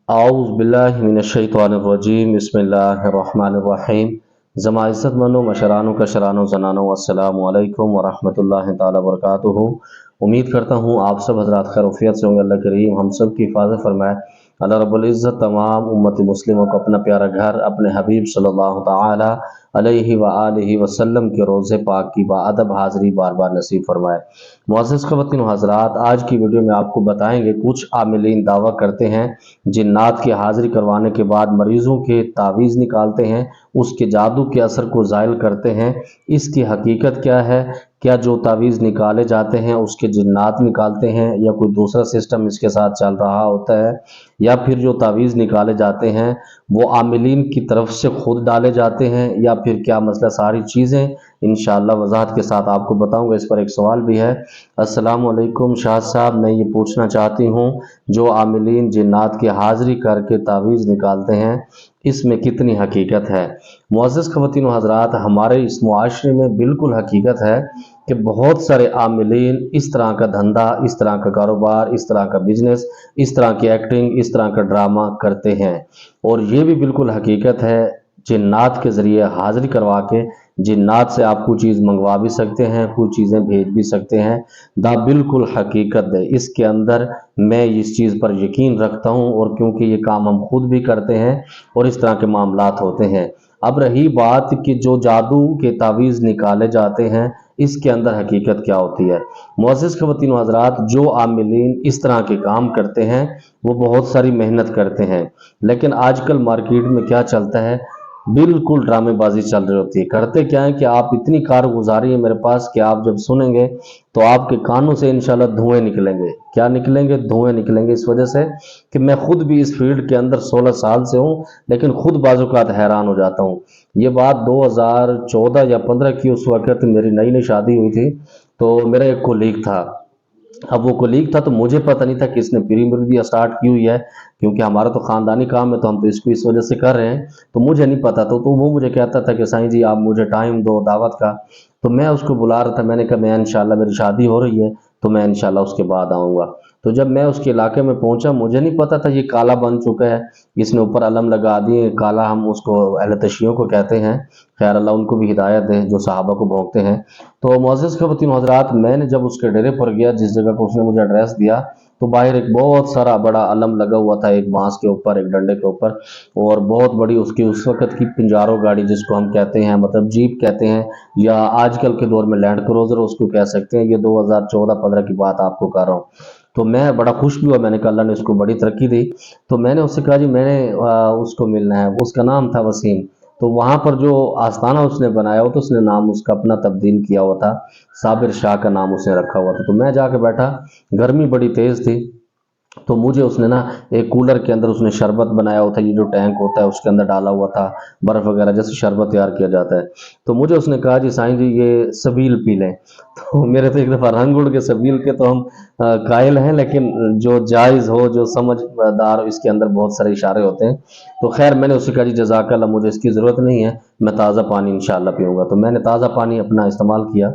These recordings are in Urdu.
اعوذ باللہ من الشیطان الرجیم بسم اللہ الرحمن الرحیم زما عزت منو مشرانو کشرانو زنانو السلام علیکم ورحمۃ اللہ تعالی وبرکاتہ۔ امید کرتا ہوں آپ سب حضرات خیر وفیت سے ہوں گے۔ اللہ کریم ہم سب کی حفاظت فرمائے۔ اللہ رب العزت تمام امت مسلموں کو اپنا پیارا گھر اپنے حبیب صلی اللہ تعالی علیہ وآلہ وسلم کے روضے پاک کی باادب حاضری بار بار نصیب فرمائے۔ معزز خواتین و حضرات، آج کی ویڈیو میں آپ کو بتائیں گے کچھ عاملین دعویٰ کرتے ہیں جنات کی حاضری کروانے کے بعد مریضوں کے تعویذ نکالتے ہیں، اس کے جادو کے اثر کو زائل کرتے ہیں۔ اس کی حقیقت کیا ہے؟ کیا جو تعویذ نکالے جاتے ہیں اس کے جنات نکالتے ہیں یا کوئی دوسرا سسٹم اس کے ساتھ چل رہا ہوتا ہے، یا پھر جو تعویذ نکالے جاتے ہیں وہ عاملین کی طرف سے خود ڈالے جاتے ہیں، یا پھر کیا مسئلہ؟ ساری چیزیں انشاءاللہ وضاحت کے ساتھ آپ کو بتاؤں گا۔ اس پر ایک سوال بھی ہے۔ السلام علیکم شاہ صاحب، میں یہ پوچھنا چاہتی ہوں جو عاملین جنات کی حاضری کر کے تعویذ نکالتے ہیں اس میں کتنی حقیقت ہے؟ معزز خواتین و حضرات، ہمارے اس معاشرے میں بالکل حقیقت ہے کہ بہت سارے عاملین اس طرح کا دھندا، اس طرح کا کاروبار، اس طرح کا بزنس، اس طرح کی ایکٹنگ، اس طرح کا ڈرامہ کرتے ہیں، اور یہ بھی بالکل حقیقت ہے جنات کے ذریعے حاضری کروا کے جنات سے آپ کوئی چیز منگوا بھی سکتے ہیں، کوئی چیزیں بھیج بھی سکتے ہیں۔ دا بالکل حقیقت ہے اس کے اندر، میں اس چیز پر یقین رکھتا ہوں، اور کیونکہ یہ کام ہم خود بھی کرتے ہیں اور اس طرح کے معاملات ہوتے ہیں۔ اب رہی بات کہ جو جادو کے تعویذ نکالے جاتے ہیں اس کے اندر حقیقت کیا ہوتی ہے؟ معزز خواتین و حضرات، جو عاملین اس طرح کے کام کرتے ہیں وہ بہت ساری محنت کرتے ہیں، لیکن آج کل مارکیٹ میں کیا چلتا ہے؟ بالکل ڈرامے بازی چل رہی ہوتی ہے۔ کرتے کیا ہے کہ آپ اتنی کارگزاری ہے میرے پاس کہ آپ جب سنیں گے تو آپ کے کانوں سے انشاءاللہ دھوئیں نکلیں گے۔ کیا نکلیں گے؟ دھوئیں نکلیں گے، اس وجہ سے کہ میں خود بھی اس فیلڈ کے اندر 16 سال سے ہوں، لیکن خود بعض اوقات حیران ہو جاتا ہوں۔ یہ بات 2014 یا 15 کی، اس وقت میری نئی نئی شادی ہوئی تھی، تو میرا ایک کولیگ تھا۔ اب وہ کولیگ تھا تو مجھے پتہ نہیں تھا کہ اس نے پری مرضی اسٹارٹ کی ہوئی ہے، کیونکہ ہمارا تو خاندانی کام ہے تو ہم تو اس کو اس وجہ سے کر رہے ہیں، تو مجھے نہیں پتا تو وہ مجھے کہتا تھا کہ سائیں جی آپ مجھے ٹائم دو دعوت کا، تو میں اس کو بلا رہا تھا۔ میں نے کہا میں انشاءاللہ میری شادی ہو رہی ہے تو میں انشاءاللہ اس کے بعد آؤں گا۔ تو جب میں اس کے علاقے میں پہنچا، مجھے نہیں پتا تھا یہ کالا بن چکا ہے، اس نے اوپر علم لگا دیے کالا، ہم اس کو اہل تشیعوں کو کہتے ہیں، خیر اللہ ان کو بھی ہدایت دے جو صحابہ کو بھونکتے ہیں۔ تو معزز خواتین و حضرات، میں نے جب اس کے ڈیرے پر گیا جس جگہ کو اس نے مجھے ایڈریس دیا، تو باہر ایک بہت سارا بڑا علم لگا ہوا تھا، ایک بانس کے اوپر، ایک ڈنڈے کے اوپر، اور بہت بڑی اس کی اس وقت کی پنجارو گاڑی جس کو ہم کہتے ہیں، مطلب جیپ کہتے ہیں، یا آج کل کے دور میں لینڈ کروزر اس کو کہہ سکتے ہیں۔ یہ 2014-15 کی بات آپ کو کر رہا ہوں۔ تو میں بڑا خوش بھی ہوا، میں نے کہا اللہ نے اس کو بڑی ترقی دی۔ تو میں نے اس سے کہا جی میں نے اس کو ملنا ہے۔ اس کا نام تھا وسیم۔ تو وہاں پر جو آستانہ اس نے بنایا ہوا تو اس نے نام اس کا اپنا تبدیل کیا ہوا تھا، صابر شاہ کا نام اس نے رکھا ہوا تھا۔ تو میں جا کے بیٹھا، گرمی بڑی تیز تھی، تو مجھے اس نے نا ایک کولر کے اندر اس نے شربت بنایا ہوا تھا، یہ جو ٹینک ہوتا ہے اس کے اندر ڈالا ہوا تھا برف وغیرہ، جیسے شربت تیار کیا جاتا ہے۔ تو مجھے اس نے کہا جی سائیں جی یہ سبیل پی لیں۔ تو میرے تو ایک دفعہ رنگ اڑ کے، سبیل کے تو ہم قائل ہیں، لیکن جو جائز ہو، جو سمجھدار، اس کے اندر بہت سارے اشارے ہوتے ہیں۔ تو خیر میں نے اس سے کہا جی جزاک اللہ، مجھے اس کی ضرورت نہیں ہے، میں تازہ پانی انشاءاللہ پیوں گا۔ تو میں نے تازہ پانی اپنا استعمال کیا۔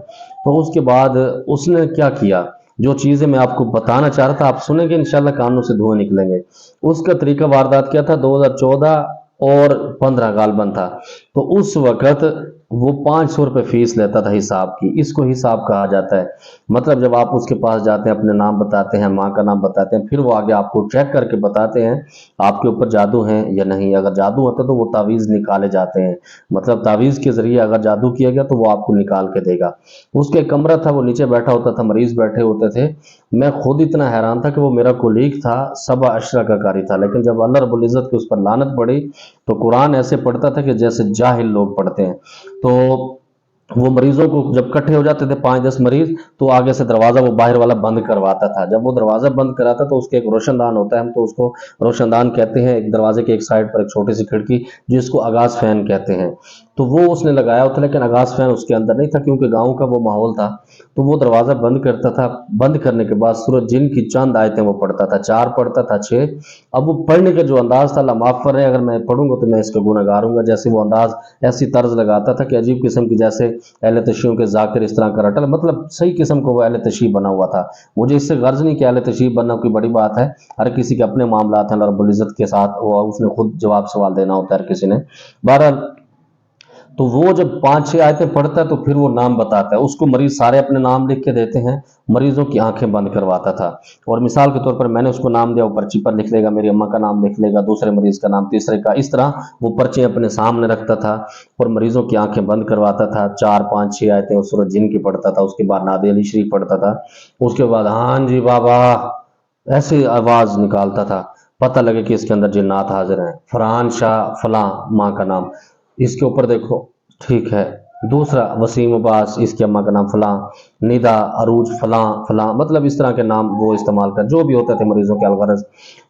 تو اس کے بعد اس نے کیا کیا، جو چیزیں میں آپ کو بتانا چاہ رہا تھا آپ سنیں گے انشاءاللہ، کانوں سے دھوئیں نکلیں گے۔ اس کا طریقہ واردات کیا تھا؟ 2014 اور 15 غالباً تھا، تو اس وقت وہ 500 روپے فیس لیتا تھا حساب کی۔ اس کو حساب کہا جاتا ہے۔ مطلب جب آپ اس کے پاس جاتے ہیں، اپنے نام بتاتے ہیں، ماں کا نام بتاتے ہیں، پھر وہ آگے آپ کو چیک کر کے بتاتے ہیں آپ کے اوپر جادو ہیں یا نہیں۔ اگر جادو ہوتا تو وہ تعویذ نکالے جاتے ہیں، مطلب تعویذ کے ذریعے اگر جادو کیا گیا تو وہ آپ کو نکال کے دے گا۔ اس کے کمرہ تھا، وہ نیچے بیٹھا ہوتا تھا، مریض بیٹھے ہوتے تھے۔ میں خود اتنا حیران تھا کہ وہ میرا کولیگ تھا، 7 کا قاری تھا، لیکن جب اللہ رب العزت کی اس پر لعنت پڑی تو قرآن ایسے پڑھتا تھا کہ جیسے جاہل لوگ پڑھتے ہیں۔ تو وہ مریضوں کو جب کٹھے ہو جاتے تھے 5-10 مریض، تو آگے سے دروازہ وہ باہر والا بند کرواتا تھا۔ جب وہ دروازہ بند کراتا تو اس کے ایک روشن دان ہوتا ہے، ہم تو اس کو روشن دان کہتے ہیں، ایک دروازے کے ایک سائڈ پر ایک چھوٹی سی کھڑکی جس کو آغاز فین کہتے ہیں، تو وہ اس نے لگایا ہوتا، لیکن آغاز فین اس کے اندر نہیں تھا کیونکہ گاؤں کا وہ ماحول تھا۔ تو وہ دروازہ بند کرتا تھا، بند کرنے کے بعد سورۃ جن کی چند آیتیں وہ پڑھتا تھا، 4 پڑھتا تھا 6۔ اب وہ پڑھنے کا جو انداز تھا، اللہ معاف کرے اگر میں پڑھوں گا تو میں اس کا گنہگار ہوں گا، جیسے وہ انداز ایسی طرز لگاتا تھا کہ عجیب قسم کی، جیسے اہل تشیعوں کے ذاکر اس طرح کا رٹل، مطلب صحیح قسم کو وہ اہل تشیع بنا ہوا تھا۔ مجھے اس سے غرض نہیں کہ اہل تشیع بننا کوئی بڑی بات ہے، ہر کسی کے اپنے معاملات ہیں اللہ رب العزت کے ساتھ، وہ اس نے خود جواب سوال دینا ہوتا ہے ہر کسی نے۔ بہرحال تو وہ جب 5-6 آیتیں پڑھتا ہے تو پھر وہ نام بتاتا ہے، اس کو مریض سارے اپنے نام لکھ کے دیتے ہیں، مریضوں کی آنکھیں بند کرواتا تھا۔ اور مثال کے طور پر میں نے اس کو نام دیا، وہ پرچی پر لکھ لے گا، میری اماں کا نام لکھ لے گا، دوسرے مریض کا نام، تیسرے کا، اس طرح وہ پرچے اپنے سامنے رکھتا تھا اور مریضوں کی آنکھیں بند کرواتا تھا۔ 4-5-6 آیتیں اس سورۃ جن کی پڑھتا تھا، اس کے بعد ناد علی شریف پڑھتا تھا، اس کے بعد ہاں جی بابا ایسی آواز نکالتا تھا، پتہ لگے کہ اس کے اندر جنات حاضر ہیں۔ فرحان شاہ فلاں ماں کا نام، اس کے اوپر دیکھو، ٹھیک ہے۔ دوسرا وسیم عباس، اس کی اماں کا نام فلاں، ندا عروج فلاں فلاں، مطلب اس طرح کے نام وہ استعمال کر جو بھی ہوتے تھے مریضوں کے الغرض۔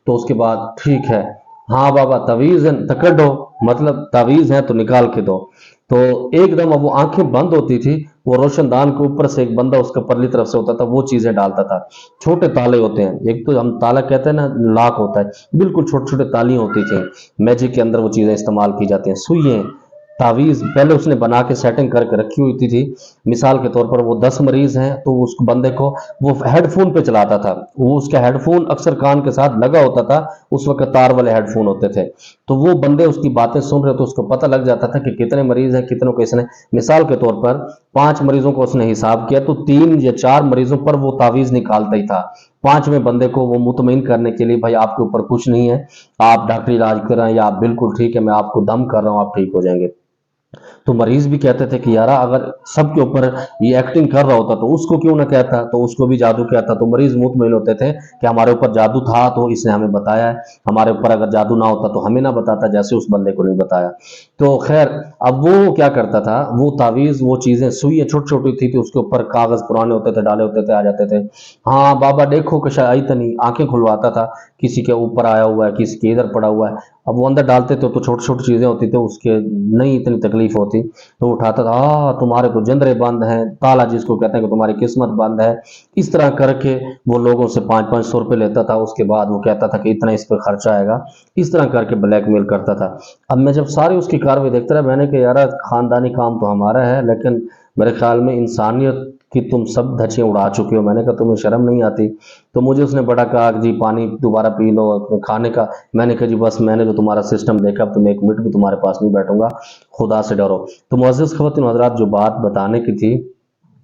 تو اس کے بعد ٹھیک ہے، ہاں بابا تعویذ ہے تکڈو، مطلب تعویذ ہے تو نکال کے دو۔ تو ایک دم اب وہ آنکھیں بند ہوتی تھی، وہ روشن دان کے اوپر سے ایک بندہ اس کے پرلی طرف سے ہوتا تھا، وہ چیزیں ڈالتا تھا۔ چھوٹے تالے ہوتے ہیں، ایک تو ہم تالا کہتے ہیں نا، لاک ہوتا ہے، بالکل چھوٹے چھوٹے تالیاں ہوتی تھیں، میجک کے اندر وہ چیزیں استعمال کی جاتی ہیں۔ سوئیں، تعویذ پہلے اس نے بنا کے سیٹنگ کر کے رکھی ہوئی تھی۔ مثال کے طور پر وہ 10 مریض ہیں تو اس بندے کو وہ ہیڈ فون پہ چلاتا تھا، وہ اس کا ہیڈ فون اکثر کان کے ساتھ لگا ہوتا تھا، اس وقت تار والے ہیڈ فون ہوتے تھے، تو وہ بندے اس کی باتیں سن رہے تو اس کو پتہ لگ جاتا تھا کہ کتنے مریض ہیں، کتنوں کو اس نے، مثال کے طور پر 5 مریضوں کو اس نے حساب کیا تو 3 یا 4 مریضوں پر وہ تعویذ نکالتا ہی تھا۔ 5ویں بندے کو وہ مطمئن کرنے کے لیے، بھائی آپ کے اوپر کچھ نہیں ہے، آپ ڈاکٹری علاج کر رہے ہیں یا آپ بالکل ٹھیک ہے، میں آپ کو دم کر رہا ہوں، آپ ٹھیک ہو جائیں گے۔ تو مریض بھی کہتے تھے کہ یارا اگر سب کے اوپر یہ ایکٹنگ کر رہا ہوتا تو اس کو کیوں نہ کہتا، تو اس کو بھی جادو کہتا، تو مریض مطمئن ہوتے تھے کہ ہمارے اوپر جادو تھا تو اس نے ہمیں بتایا ہے، ہمارے اوپر اگر جادو نہ ہوتا تو ہمیں نہ بتاتا، جیسے اس بندے کو نہیں بتایا۔ تو خیر اب وہ کیا کرتا تھا، وہ تعویذ، وہ چیزیں، سوئیں چھوٹی چھوٹی تھی اس کے اوپر کاغذ پرانے ہوتے تھے، ڈالے ہوتے تھے، آ جاتے تھے، ہاں بابا دیکھو کشا آئی تنی، آنکھیں کھلواتا تھا، کسی کے اوپر آیا ہوا ہے، کسی کے ادھر پڑا ہوا ہے، اب وہ اندر ڈالتے تھے تو چھوٹی چھوٹی چیزیں ہوتی تھی، اس کے نہیں اتنی تکلیف ہوتی، تو اٹھاتا تھا، تمہارے تو جندرے بند ہیں، تالا جس کو کہتے ہیں کہ تمہاری قسمت بند ہے، اس طرح کر کے وہ لوگوں سے 500-500 روپے لیتا تھا، اس کے بعد وہ کہتا تھا کہ اتنا اس پہ خرچہ آئے گا، اس طرح کر کے بلیک میل کرتا تھا۔ اب میں جب ساری اس کی کاروائی دیکھتا رہا، میں نے کہ یار خاندانی کام تو ہمارا ہے، لیکن میرے خیال میں انسانیت کی تم سب دھچیاں اڑا چکے ہو، میں نے کہا تمہیں شرم نہیں آتی؟ تو مجھے اس نے بڑا کہا کہ جی پانی دوبارہ پی لو، کھانے کا، میں نے کہا جی بس میں نے جو تمہارا سسٹم دیکھا، اب تم 1 منٹ بھی تمہارے پاس نہیں بیٹھوں گا، خدا سے ڈرو۔ تو معزز خواتین و حضرات، جو بات بتانے کی تھی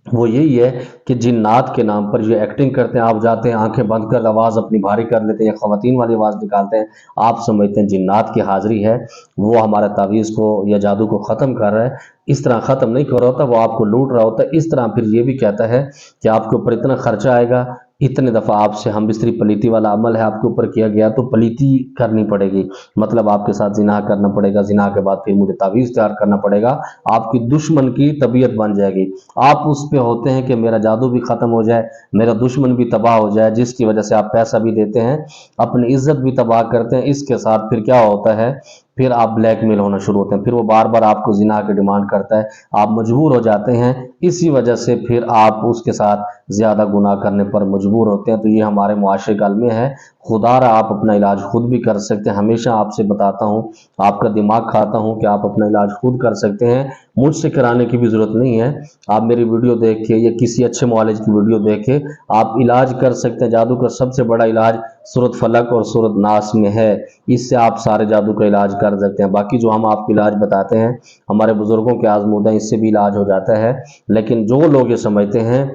وہ یہی ہے کہ جنات کے نام پر یہ ایکٹنگ کرتے ہیں، آپ جاتے ہیں آنکھیں بند کر آواز اپنی بھاری کر لیتے ہیں، خواتین والی آواز نکالتے ہیں، آپ سمجھتے ہیں جنات کی حاضری ہے، وہ ہمارے تعویذ کو یا جادو کو ختم کر رہا ہے، اس طرح ختم نہیں کر رہا ہوتا، وہ آپ کو لوٹ رہا ہوتا ہے۔ اس طرح پھر یہ بھی کہتا ہے کہ آپ کے اوپر اتنا خرچہ آئے گا، اتنے دفعہ آپ سے ہم بستری پلیتی والا عمل ہے آپ کے اوپر کیا گیا تو پلیتی کرنی پڑے گی، مطلب آپ کے ساتھ زنا کرنا پڑے گا، زنا کے بعد پھر مجھے تعویذ تیار کرنا پڑے گا، آپ کی دشمن کی طبیعت بن جائے گی، آپ اس پہ ہوتے ہیں کہ میرا جادو بھی ختم ہو جائے، میرا دشمن بھی تباہ ہو جائے، جس کی وجہ سے آپ پیسہ بھی دیتے ہیں، اپنی عزت بھی تباہ کرتے ہیں، اس کے ساتھ پھر کیا ہوتا ہے، پھر آپ بلیک میل ہونا شروع ہوتے ہیں، پھر وہ بار بار آپ کو زنا کی ڈیمانڈ کرتا ہے، آپ مجبور ہو جاتے ہیں، اسی وجہ سے پھر آپ اس کے ساتھ زیادہ گناہ کرنے پر مجبور ہوتے ہیں۔ تو یہ ہمارے معاشرے کا المیہ ہے، خدا را آپ اپنا علاج خود بھی کر سکتے ہیں، ہمیشہ آپ سے بتاتا ہوں، آپ کا دماغ کھاتا ہوں کہ آپ اپنا علاج خود کر سکتے ہیں، مجھ سے کرانے کی بھی ضرورت نہیں ہے، آپ میری ویڈیو دیکھ کے یا کسی اچھے معالج کی ویڈیو دیکھ کے آپ علاج کر سکتے ہیں۔ جادو کا سب سے بڑا علاج سورۃ فلق اور سورۃ ناس میں ہے، اس سے آپ سارے جادو کا علاج کر سکتے ہیں، باقی جو ہم آپ کو علاج بتاتے ہیں ہمارے بزرگوں کے آزمودہ، اس سے بھی علاج ہو جاتا ہے، لیکن جو لوگ یہ سمجھتے ہیں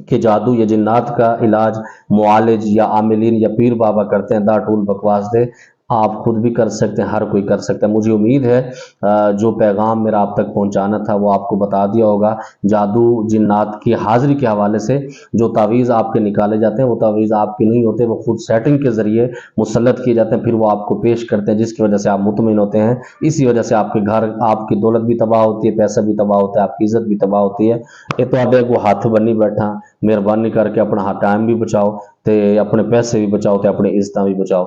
کہ جادو یا جنات کا علاج معالج یا عاملین یا پیر بابا کرتے ہیں، دا ٹول بکواس دے، آپ خود بھی کر سکتے ہیں، ہر کوئی کر سکتا ہے۔ مجھے امید ہے جو پیغام میرا آپ تک پہنچانا تھا وہ آپ کو بتا دیا ہوگا۔ جادو جنات کی حاضری کے حوالے سے جو تعویذ آپ کے نکالے جاتے ہیں وہ تعویذ آپ کے نہیں ہوتے، وہ خود سیٹنگ کے ذریعے مسلط کیے جاتے ہیں، پھر وہ آپ کو پیش کرتے ہیں، جس کی وجہ سے آپ مطمئن ہوتے ہیں، اسی وجہ سے آپ کے گھر، آپ کی دولت بھی تباہ ہوتی ہے، پیسہ بھی تباہ ہوتا ہے، آپ کی عزت بھی تباہ ہوتی ہے۔ یہ تو آپ کو ہاتھ بنی بیٹھا، مہربانی کر کے اپنا ٹائم بھی بچاؤ تے اپنے پیسے بھی بچاؤ تے اپنے عزتیں بھی بچاؤ۔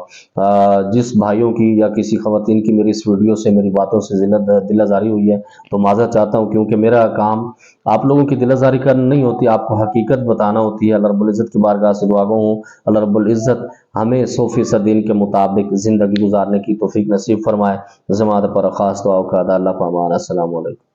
جس بھائیوں کی یا کسی خواتین کی میری اس ویڈیو سے، میری باتوں سے دل آزاری ہوئی ہے تو معذرت چاہتا ہوں، کیونکہ میرا کام آپ لوگوں کی دل آزاری کرنا نہیں ہوتی، آپ کو حقیقت بتانا ہوتی ہے۔ اللہ رب العزت کی بارگاہ سے دعا گو ہوں اللہ رب العزت ہمیں 100% دین کے مطابق زندگی گزارنے کی توفیق نصیب فرمائے۔ زمانہ پر خاص دعا کا اللہ پامان۔ السلام علیکم۔